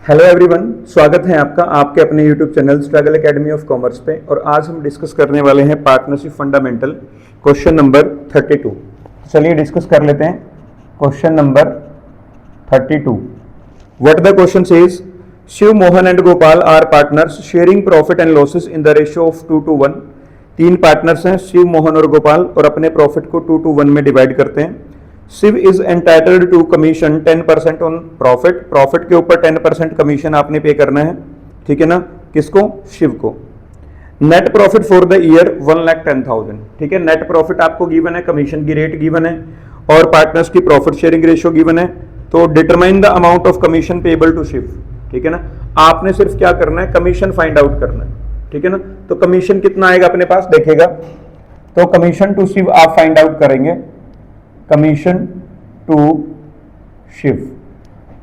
Hello everyone, स्वागत है आपका आपके अपने YouTube channel struggle academy of commerce पे। और आज हम डिस्कस करने वाले हैं पार्टनरशिप फंडामेंटल क्वेश्चन नंबर 32। चलिए डिस्कस कर लेते हैं question number 32। What the question says, Shiv Mohan and Gopal are partners sharing profit and losses in the ratio of 2:1। तीन पार्टनर्स हैं शिव, मोहन और गोपाल, और अपने प्रॉफिट को 2:1 में डिवाइड करते हैं। Shiv is entitled to commission 10% on profit. Profit के ऊपर 10% कमीशन आपने पे करना है, ठीक है ना। किसको? शिव को। Net profit for the year 1,10,000, ठीक है। नेट प्रॉफिट आपको गिवन है, कमीशन की रेट गिवन है और पार्टनर्स की प्रॉफिट शेयरिंग रेशियो गिवन है। तो determine the amount of commission payable to Shiv, ठीक है ना। आपने सिर्फ क्या करना है, कमीशन फाइंड आउट करना है, ठीक है ना। तो कमीशन कितना आएगा अपने पास देखेगा, तो कमीशन टू शिव आप फाइंड आउट करेंगे, कमीशन टू शिव।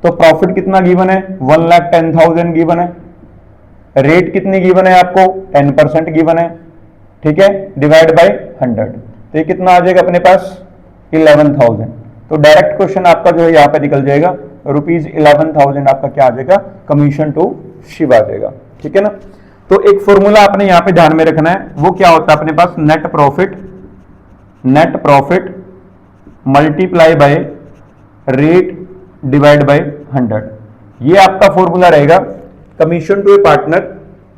तो प्रॉफिट कितना गिवन है, 1,10,000 गिवन है। रेट कितनी गिवन है आपको, 10% गिवन है, ठीक है, डिवाइड बाय 100। तो ये कितना आ जाएगा अपने पास, 11,000। तो डायरेक्ट क्वेश्चन आपका जो है यहाँ पे निकल जाएगा, ₹11,000 आपका क्या आ जाएगा, कमीशन टू शिव आ जाएगा, ठीक है ना। तो एक फॉर्मूला आपने यहाँ पे ध्यान में रखना है, वो क्या होता है अपने पास, net profit multiply by rate divide by 100। ये आपका फॉर्मूला रहेगा commission to a partner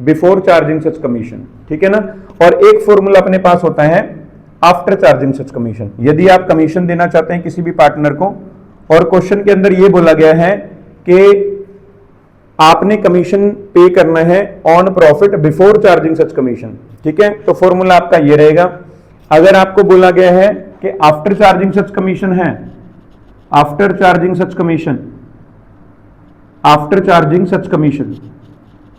before charging such commission, ठीक है ना। और एक फॉर्मूला अपने पास होता है आफ्टर चार्जिंग सच कमीशन। यदि आप कमीशन देना चाहते हैं किसी भी पार्टनर को और क्वेश्चन के अंदर ये बोला गया है कि आपने कमीशन पे करना है on profit before charging such commission, ठीक है, तो फॉर्मूला आपका ये रहेगा। अगर आपको बोला गया है कि आफ्टर चार्जिंग सच कमीशन है, आफ्टर चार्जिंग सच कमीशन,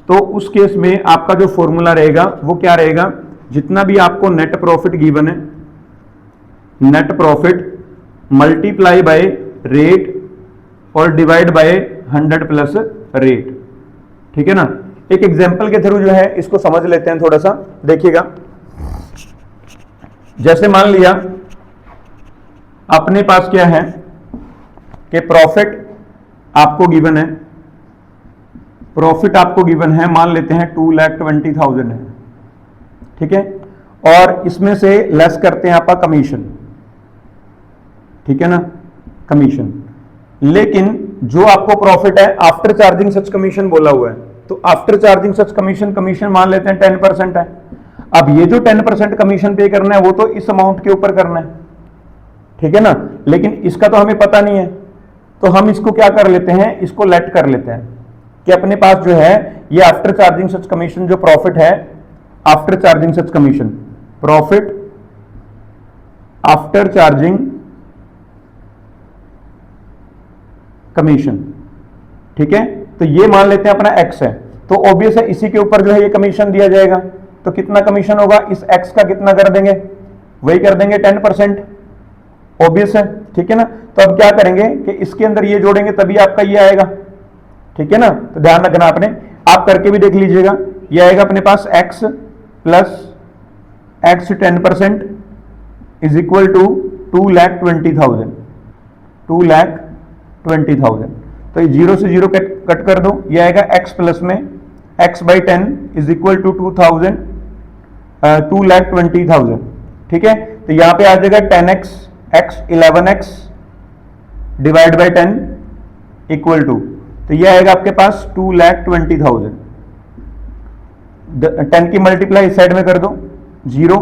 तो उस केस में आपका जो फॉर्मूला रहेगा वो क्या रहेगा, जितना भी आपको नेट प्रॉफिट गिवन है, net profit multiply by rate और डिवाइड बाय 100 प्लस रेट, ठीक है ना। एक एग्जांपल के थ्रू जो है इसको समझ लेते हैं थोड़ा सा, देखिएगा। जैसे मान लिया अपने पास क्या है कि प्रॉफिट आपको गिवन है, प्रॉफिट आपको गिवन है, मान लेते हैं 2,20,000 है, ठीक है, और इसमें से लेस करते हैं आपका कमीशन, ठीक है ना, कमीशन। लेकिन जो आपको प्रॉफिट है आफ्टर चार्जिंग सच कमीशन बोला हुआ है, तो आफ्टर चार्जिंग सच कमीशन मान लेते हैं 10% है। अब ये जो 10% कमीशन पे करना है वो तो इस अमाउंट के ऊपर करना है, ठीक है ना, लेकिन इसका तो हमें पता नहीं है, तो हम इसको क्या कर लेते हैं, इसको लेट कर लेते हैं कि अपने पास जो है ये आफ्टर चार्जिंग सच कमीशन जो प्रॉफिट है, after charging such commission, profit after charging commission, ठीक है। तो ये मान लेते हैं अपना एक्स है, तो ऑब्वियस है इसी के ऊपर जो है ये कमीशन दिया जाएगा। तो कितना कमीशन होगा, इस एक्स का कितना कर देंगे, वही कर देंगे 10%, ऑब्वियस है, ठीक है ना। तो अब क्या करेंगे कि इसके अंदर ये जोड़ेंगे तभी आपका ये आएगा, ठीक है ना। तो ध्यान रखना आपने, आप करके भी देख लीजिएगा। ये आएगा अपने पास x plus x 10% is equal to 2,20,000, 2,20,000। तो ये 0 से 0 कट कर दो, ये आएगा x प्लस में x by 10 is equal to 2,20,000, ठीक है। तो यहां पे आ जाएगा 10x, x 11x divide by 10 equal to, तो ये आएगा आपके पास 2,20,000। 10 की मल्टीप्लाई इस साइड में कर दो 0,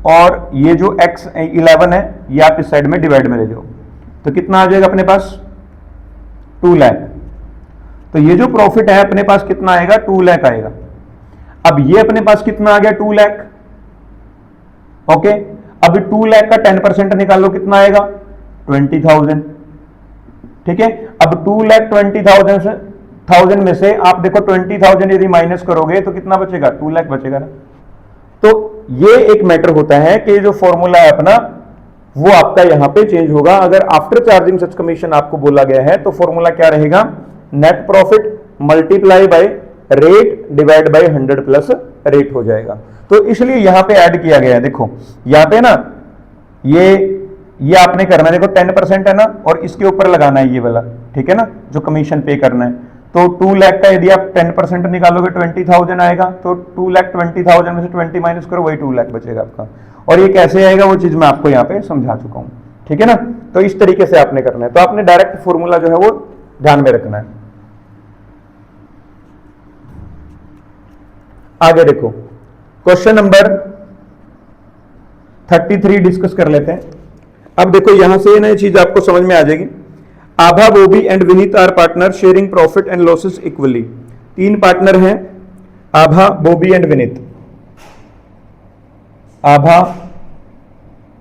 और ये जो x 11 है ये आप इस साइड में डिवाइड में ले जाओ, तो कितना आ जाएगा अपने पास 2 लाख। तो ये जो प्रॉफिट है अपने पास कितना आएगा, 2 लाख आएगा। अब ये अपने पास कितना आ गया, 2 लाख, ओके। अब 2 लाख का 10% निकाल लो, कितना आएगा 20,000, ठीक है। अब 2,20,000 में से आप देखो 20,000 यदि माइनस करोगे तो कितना बचेगा, 2 लाख बचेगा ना। तो ये एक मैटर होता है कि जो फॉर्मूला है अपना वो आपका यहां पे चेंज होगा। अगर आफ्टर चार्जिंग सच कमीशन आपको बोला गया है तो फॉर्मूला क्या रहेगा, net profit multiply by rate divide by 100 plus rate हो जाएगा। तो इसलिए यहां पे ऐड किया गया है, देखो यहां पे ना ये आपने करना है, देखो 10% है ना, और इसके ऊपर लगाना है ये वाला, ठीक है ना, जो कमीशन पे करना है। तो 2 लाख का यदि आप 10% निकालोगे 20,000 आएगा, तो 2,20,000 में से 20 माइनस करो, वही 2 लाख बचेगा आपका। और ये कैसे आएगा वो चीज मैं आपको यहाँ पे समझा चुका हूँ, ठीक है ना। तो इस तरीके से आपने करना है, तो आपने डायरेक्ट फॉर्मूला जो है वो ध्यान में रखना है। आगे देखो, क्वेश्चन नंबर 33 डिस्कस कर लेते हैं। अब देखो यहां से ना चीज आपको समझ में आ जाएगी। Abha, Bobby and Vineet are partner sharing profit and losses equally. 3 partner हैं, Abha, Bobby and Vineet. Abha,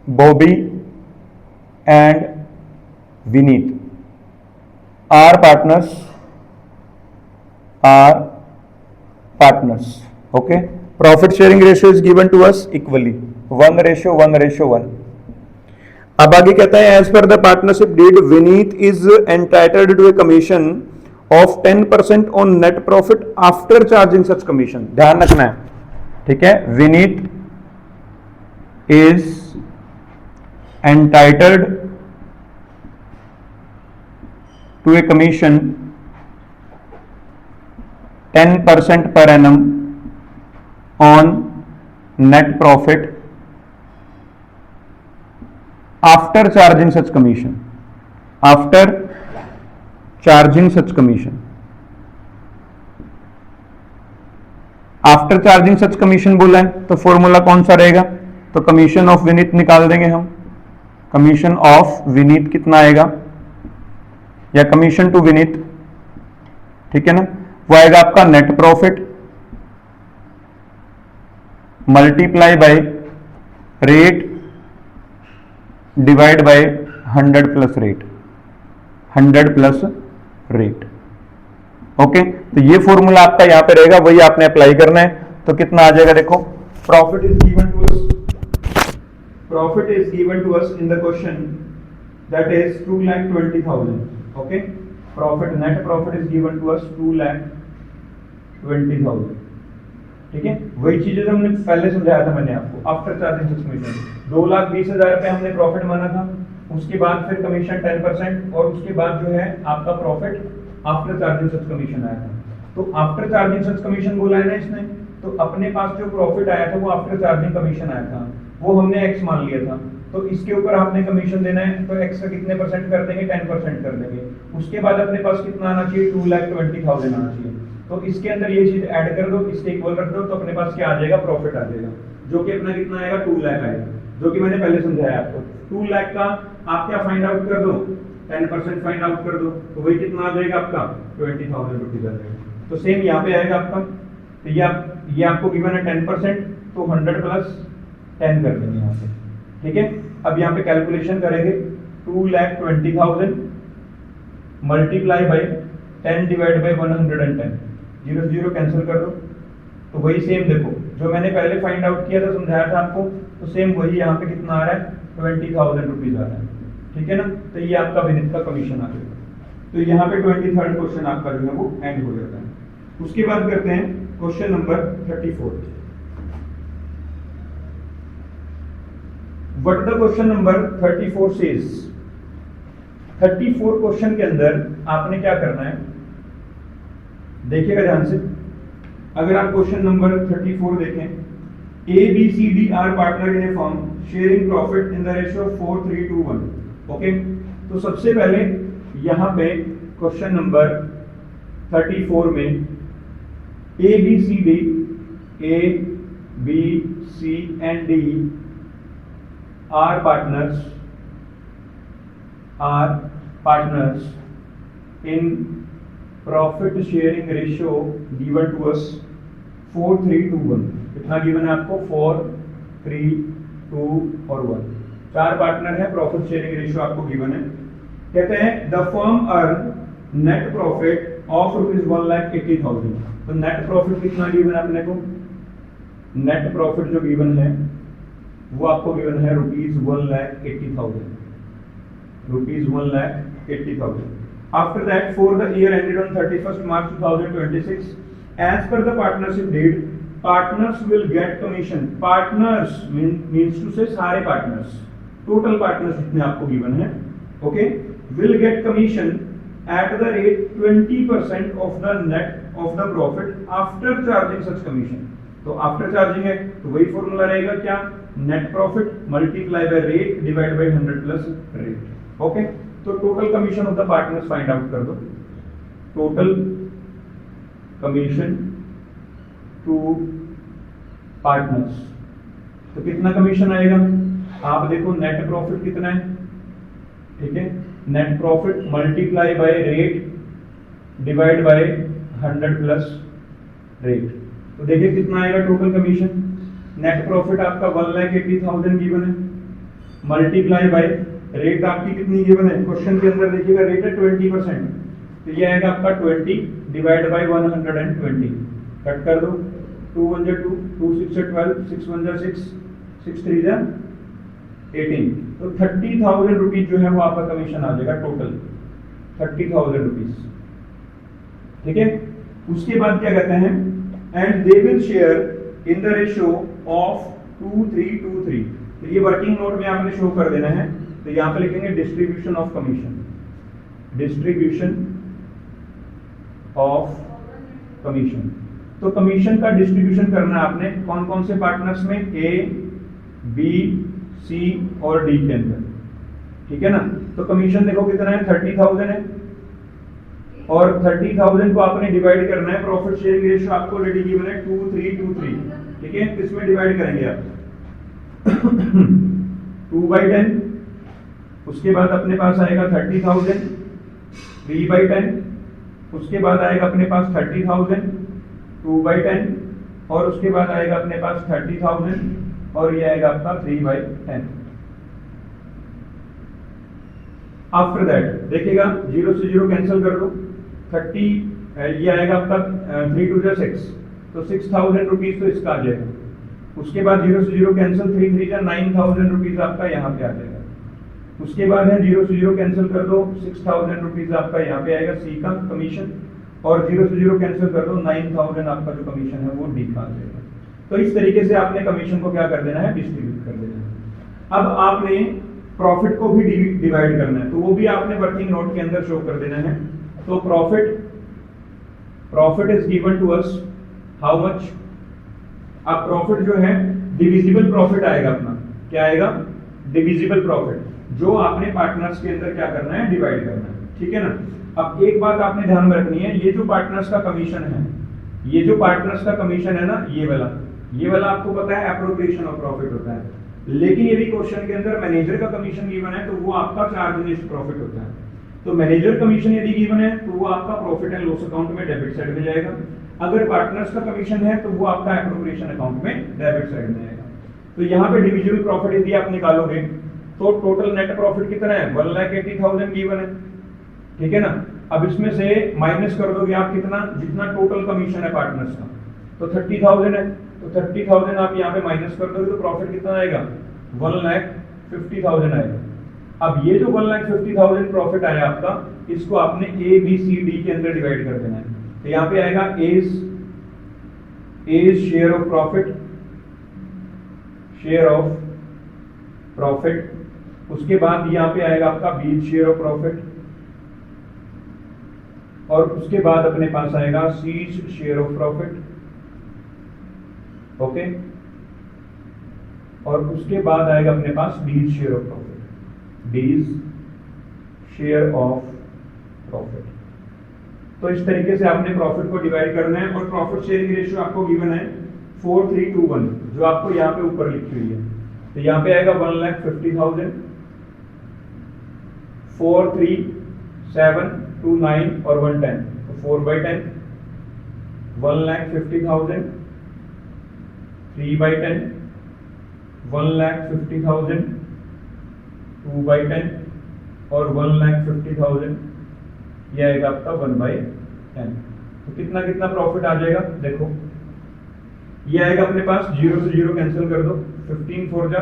Bobby and Vineet are partners, okay. Profit sharing ratio is given to us equally 1:1:1। अब आगे कहता है, as per the partnership deed Vineet is entitled to a commission of 10% on net profit after charging such commission. ध्यान रखना है, ठीक है। Vineet is entitled to a commission 10% per annum on net profit after charging such commission, after charging such commission, after charging such commission बोला है, तो formula कौन सा रहेगा, तो कमीशन ऑफ विनीत निकाल देंगे हम। कमीशन ऑफ विनीत कितना आएगा, या कमीशन टू विनीत, ठीक है ना, वो आएगा आपका net profit multiply by rate divide by 100 plus rate, 100 plus rate, okay. तो ये फॉर्मूला आपका यहां पे रहेगा, वही आपने अप्लाई करना है। तो कितना आ जाएगा, देखो, profit is given to us in the question that is 2,20,000, okay. Profit, net profit is given to us 2,20,000, ठीक है। वही चीजें जो हमने पहले समझाया था मैंने आपको, आफ्टर चार्जिंग सच कमीशन 2,20,000 रुपए हमने प्रॉफिट माना था, उसके बाद फिर कमीशन 10% और उसके बाद जो है आपका profit after charging such commission आया था। तो आफ्टर चार्जिंग सच कमीशन बोला है ना इसने, तो अपने पास जो प्रॉफिट आया था वो आफ्टर चार्जिंग कमीशन आया था, वो हमने एक्स मान लिया था। तो इसके ऊपर आपने कमीशन देना है, तो एक्स का कितने परसेंट कर देंगे, 10% कर देंगे। उसके बाद अपने पास कितना आना चाहिए, 2,20,000 आना चाहिए। तो इसके अंदर ये चीज ऐड कर दो, इसके इक्वल रख दो, तो अपने पास क्या आ जाएगा, प्रॉफिट आ जाएगा, जो कि अपना कितना आएगा, 2 लाख आएगा, जो कि मैंने पहले समझाया आपको। 2 लाख का आप क्या फाइंड आउट कर दो, 10% फाइंड आउट कर दो, तो वही कितना आ जाएगा आपका, 20,000 रुपीज आ जाएगा। तो सेम यहाँ पे आएगा आपका, तो ये आपको गिवन है 10%, तो 100 प्लस 10 कर देंगे यहाँ पे, ठीक है। अब यहाँ पे कैलकुलेशन करेंगे, 2,20,000 multiply by 10 divide by 110, 0 0 cancel कर दो। तो वही सेम देखो, जो मैंने पहले फाइंड आउट किया था, समझाया था आपको, तो सेम वही यहाँ पे कितना आ रहा है, 20,000 रुपीज आ रहा है, ठीक है ना। तो ये आपका विनीत का कमीशन आ जाएगा। तो यहाँ पे 23rd क्वेश्चन आपका जो है वो एंड हो जाता है। उसके बाद करते हैं question number 34। What the question number 34 says. 34 question के अंदर आपने क्या करना है, देखिएगा ध्यान से। अगर आप क्वेश्चन नंबर 34 देखें, A B C D are partner in a firm sharing profit in the ratio 4:3:1, okay. तो सबसे पहले यहां पे क्वेश्चन नंबर 34 में A B C and D are partners in profit sharing ratio given to us 4:3:1। कितना given है आपको, 4, 3, 2 और 1। 4 पार्टनर है, प्रॉफिट शेयरिंग रेशियो आपको गिवन है। कहते हैं the firm earn net profit of ₹1,80,000। तो नेट प्रॉफिट कितना गिवन है अपने को, नेट प्रॉफिट जो गिवन है वो आपको गिवन है ₹1,80,000, ₹1,80,000। After that, for the year ended on 31st March 2026, as per the partnership deed, partners will get commission. Partners means to say सारे partners, total partners जितने आपको given है, okay, will get commission at the rate 20% of the net of the profit after charging such commission। तो after charging है तो वही formula रहेगा क्या, net profit multiply by rate divide by 100 plus rate. Okay, तो total commission of the partners find out कर दो। Total commission to partners, तो कितना कमीशन आएगा, आप देखो नेट प्रॉफिट कितना है, ठीक है, net profit multiply by rate divide by 100 plus rate. तो देखिए कितना आएगा टोटल कमीशन। नेट प्रॉफिट आपका 1,80,000 गिवन है, मल्टीप्लाई बाय रेट आपकी कितनी गिवन है, क्वेश्चन के अंदर देखिएगा रेट है 20%, तो ये आएगा आपका 20 डिवाइड बाय 120। कट कर दो, 2 1 जा 2, 2 6 जा 12, 6 1 जा 6, 6 3 जा 18। तो 30,000 रुपीज जो है वो आपका कमीशन आ जाएगा टोटल, 30,000 रुपीज, ठीक है। उसके बाद क्या कहते हैं, and they will share in the ratio of 2:3:2:3। तो ये वर्किंग नोट में आपने शो कर देना है, तो यहां पे लिखेंगे distribution of commission, distribution of commission. तो कमीशन का डिस्ट्रीब्यूशन करना है आपने कौन कौन से पार्टनर्स में, ए बी सी और डी के अंदर, ठीक है ना। तो कमीशन देखो कितना है, 30,000 है, और 30,000 को आपने डिवाइड करना है, प्रॉफिट शेयरिंग रेशियो आपको ऑलरेडी गिवन है 2:3:2:3, ठीक है। किसमें डिवाइड करेंगे आप 2/10, उसके बाद अपने पास आएगा 30,000, 3/10, उसके बाद आएगा अपने पास 30,000, 2/10, और उसके बाद आएगा अपने पास 30,000, और ये आएगा आपका 3/10। आफ्टर दैट देखिएगा 0 से 0 कैंसिल कर दो, 30 ये आएगा आपका 3 2 जा 6, तो 6,000 रुपीज तो इसका आ जाएगा। उसके बाद 0 से 0 कैंसिल, 3 3 जा 9,000 रुपीज आपका यहाँ पे आ जाएगा। उसके बाद है 0 से 0 कैंसिल कर दो, 6,000 रुपीज आपका यहाँ पे आएगा सी का कमीशन, और 0 से 0 कैंसिल कर दो, 9,000 आपका जो कमीशन है वो डी का आ जाएगा। तो इस तरीके से आपने कमीशन को क्या कर देना है, डिस्ट्रीब्यूट कर देना है। अब आपने प्रॉफिट को भी डिवाइड करना है, तो वो भी आपने वर्किंग नोट के अंदर शो कर देना है। तो profit is given to us how much. अब प्रॉफिट जो है डिविजिबल प्रॉफिट आएगा अपना, क्या आएगा, डिविजिबल प्रॉफिट, जो आपने पार्टनर्स के अंदर क्या करना है, डिवाइड करना है, ठीक है ना। अब एक बात आपने ध्यान में रखनी है, ये जो पार्टनर्स का कमीशन है, ये जो पार्टनर्स का कमीशन है ना, ये वाला आपको पता है एप्रोप्रिएशन ऑफ प्रॉफिट होता है। लेकिन यदि क्वेश्चन के अंदर मैनेजर का कमीशन गिवन है तो वो आपका चार्ज अगेंस्ट प्रॉफिट होता है। तो मैनेजर कमीशन यदि गिवन है तो वो आपका प्रॉफिट एंड लॉस अकाउंट में डेबिट साइड में जाएगा। अगर पार्टनर्स का कमीशन है तो वो आपका एप्रोप्रिएशन अकाउंट में डेबिट साइड में आएगा। तो यहाँ पे डिविजिबल प्रॉफिट यदि आप निकालोगे तो टोटल नेट प्रॉफिट कितना है, 1,80,000 गिवन है, ठीक है ना। अब इसमें से माइनस कर दोगे आप कितना, जितना टोटल कमीशन है पार्टनर्स का, तो 30,000 है, तो 30,000 आप यहाँ पे माइनस कर दोगे तो प्रॉफिट कितना आएगा, 1,50,000 आएगा। अब ये जो 1,50,000 प्रॉफिट आया आपका, इसको आपने ए बी सी डी के अंदर डिवाइड कर देना है। तो यहाँ पे आएगा एज शेयर ऑफ प्रॉफिट, उसके बाद यहाँ पे आएगा आपका बी शेयर ऑफ प्रॉफिट, और उसके बाद अपने पास आएगा C share of profit, okay, और उसके बाद आएगा अपने पास D share of profit, D share of profit. तो इस तरीके से आपने प्रॉफिट को डिवाइड करना है। और प्रॉफिट शेयरिंग रेशियो आपको गिवन है 4:3:1, जो आपको यहाँ पे ऊपर लिखी हुई है। तो यहाँ पे आएगा 1,50,000, 4 3 7 2 9 और 110, तो 4/10, 1,50,000, 3/10, 1,50,000, 2/10 और 1,50,000, ये आएगा आपका 1/10। तो कितना कितना प्रॉफिट आ जाएगा, देखो ये आएगा अपने पास, 0 से 0 कैंसिल कर दो, 15 4 जा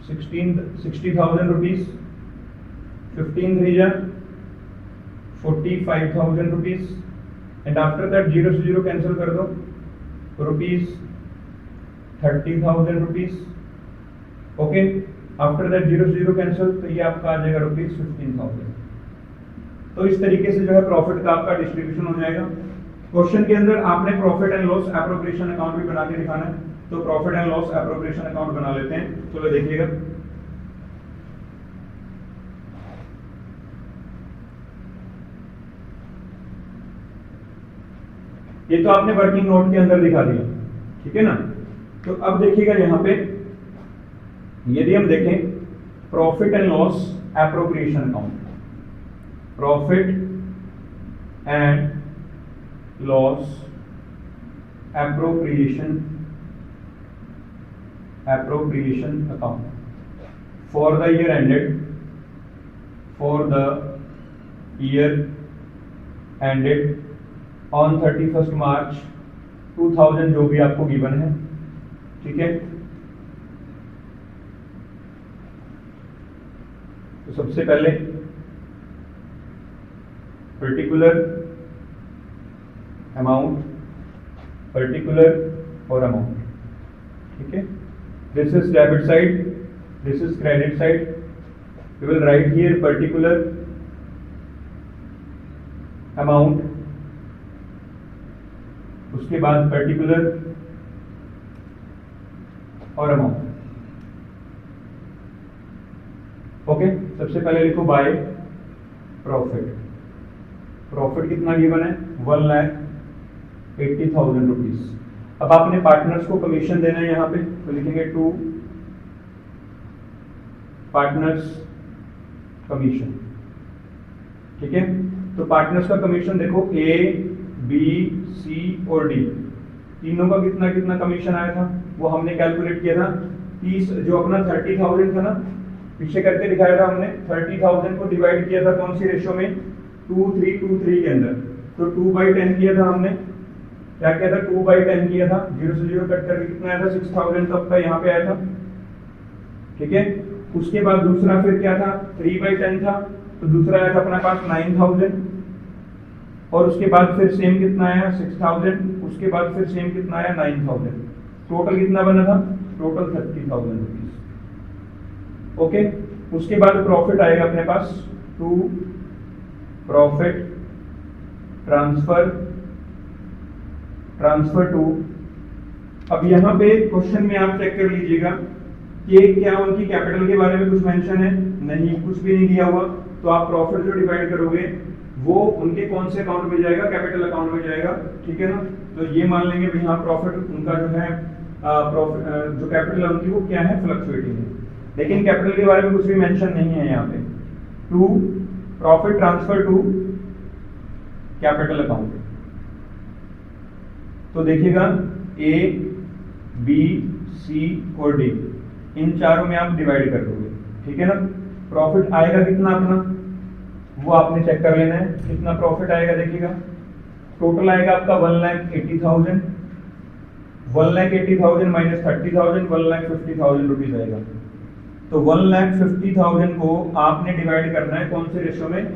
60,000 रुपीज, 15 3 जा 45,000 रुपीज, एंड आफ्टर दैट 0 से 0 कैंसिल कर दो, rupees 30,000 rupees, okay. After that 0 से 0 कैंसिल, तो ये आपका आ जाएगा रुपीज 15,000। तो इस तरीके से जो है प्रॉफिट का आपका डिस्ट्रीब्यूशन हो जाएगा। क्वेश्चन के अंदर आपने profit and loss appropriation account भी बना के दिखाना है, तो profit and loss appropriation account बना लेते हैं। चलो देखिएगा, ये तो आपने वर्किंग नोट के अंदर दिखा दिया, ठीक है ना। तो अब देखिएगा यहाँ पे यदि हम देखें profit and loss appropriation account, profit and loss appropriation account for the year ended, on 31 मार्च 2000 जो भी आपको गिवन है, ठीक है। तो सबसे पहले पर्टिकुलर अमाउंट और अमाउंट, ठीक है। This is debit side, this is credit side. We will write here particular amount, उसके बाद पर्टिकुलर और अमाउंट। ओके, सबसे पहले लिखो बाय प्रॉफिट। प्रॉफिट कितना गिवन है? 1,80,000 रुपीज। अब आपने पार्टनर्स को कमीशन देना है यहाँ पे, तो लिखेंगे टू पार्टनर्स कमीशन, ठीक है। तो पार्टनर्स का कमीशन देखो ए बी सी और डी तीनों का कितना कितना कमीशन आया था वो हमने कैलकुलेट किया था। 30 जो अपना 30,000 था ना, पीछे करके दिखाया था हमने, 30,000 को डिवाइड किया था कौन सी रेशियो में? 2:3:2:3 के अंदर। तो 2/10 किया था हमने। क्या किया था? 2/10 किया था। 0 से 0 कट करके कितना आया था? 6,000 तक का यहाँ पे आया था, ठीक है। उसके बाद दूसरा फिर क्या था? 3/10 था, तो दूसरा आया था अपने पास 9,000। और उसके बाद फिर सेम कितना आया? 6,000। उसके बाद फिर सेम कितना आया? 9,000। टोटल कितना बना था? Total 30,000 rupees. ओके, उसके बाद प्रॉफिट आएगा अपने पास टू प्रॉफिट ट्रांसफर टू। अब यहाँ पे क्वेश्चन में आप चेक कर लीजिएगा कि क्या उनकी कैपिटल के बारे में कुछ मेंशन है? नहीं, कुछ भी नहीं दिया हुआ। तो आप प्रॉफिट जो डिवाइड करोगे वो उनके कौन से अकाउंट में जाएगा? कैपिटल अकाउंट में जाएगा, ठीक है ना। तो ये मान लेंगे भाई यहाँ प्रॉफिट उनका जो है जो कैपिटल है उनकी वो क्या है? फ्लक्चुएटिंग है। लेकिन कैपिटल के बारे में कुछ भी मेंशन नहीं है यहाँ पे। To profit transfer to capital account. तो देखिएगा ए बी सी और डी इन चारों में आप डिवाइड कर दोगे, ठीक है ना। प्रॉफिट आएगा कितना अपना वो आपने चेक कर लेना है। कितना प्रॉफिट आएगा देखिएगा, टोटल आएगा आपका 1,80,000। 1,80,000 माइनस 30,000 1,50,000 रुपीज आएगा। तो 1,50,000 को आपने डिवाइड करना है कौन से रेशियो में?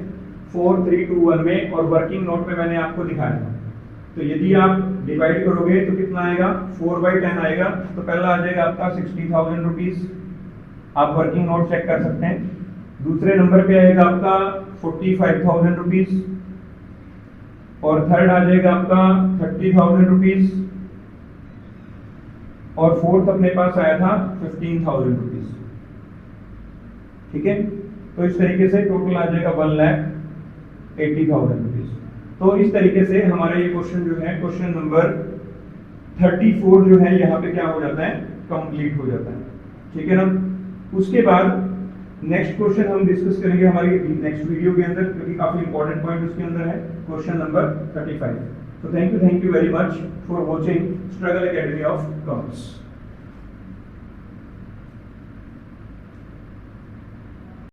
4:3:1 में। और वर्किंग नोट में मैंने आपको दिखाया था। तो यदि आप डिवाइड करोगे तो कितना आएगा? 4/10 आएगा। तो पहला आ जाएगा आपका 60,000 रुपीज। आप वर्किंग नोट चेक कर सकते हैं। दूसरे नंबर पे आएगा आपका 45,000 रुपीज। और थर्ड आ जाएगा आपका 30,000 रुपीज। और फोर्थ अपने पास आया था 15,000 रुपीज, ठीक है। तो इस तरीके से टोटल आ जाएगा 1,80,000 रुपीज। तो इस तरीके से हमारा ये क्वेश्चन जो है, क्वेश्चन नंबर 34 जो है यहाँ पे क्या हो जाता है? कंप्लीट हो जाता है, ठीक है ना। उसके बाद नेक्स्ट क्वेश्चन हम डिस्कस करेंगे हमारी नेक्स्ट वीडियो के अंदर, क्योंकि काफी इंपॉर्टेंट पॉइंट उसके अंदर है, क्वेश्चन नंबर 35। तो thank you very much for watching struggle academy of commerce.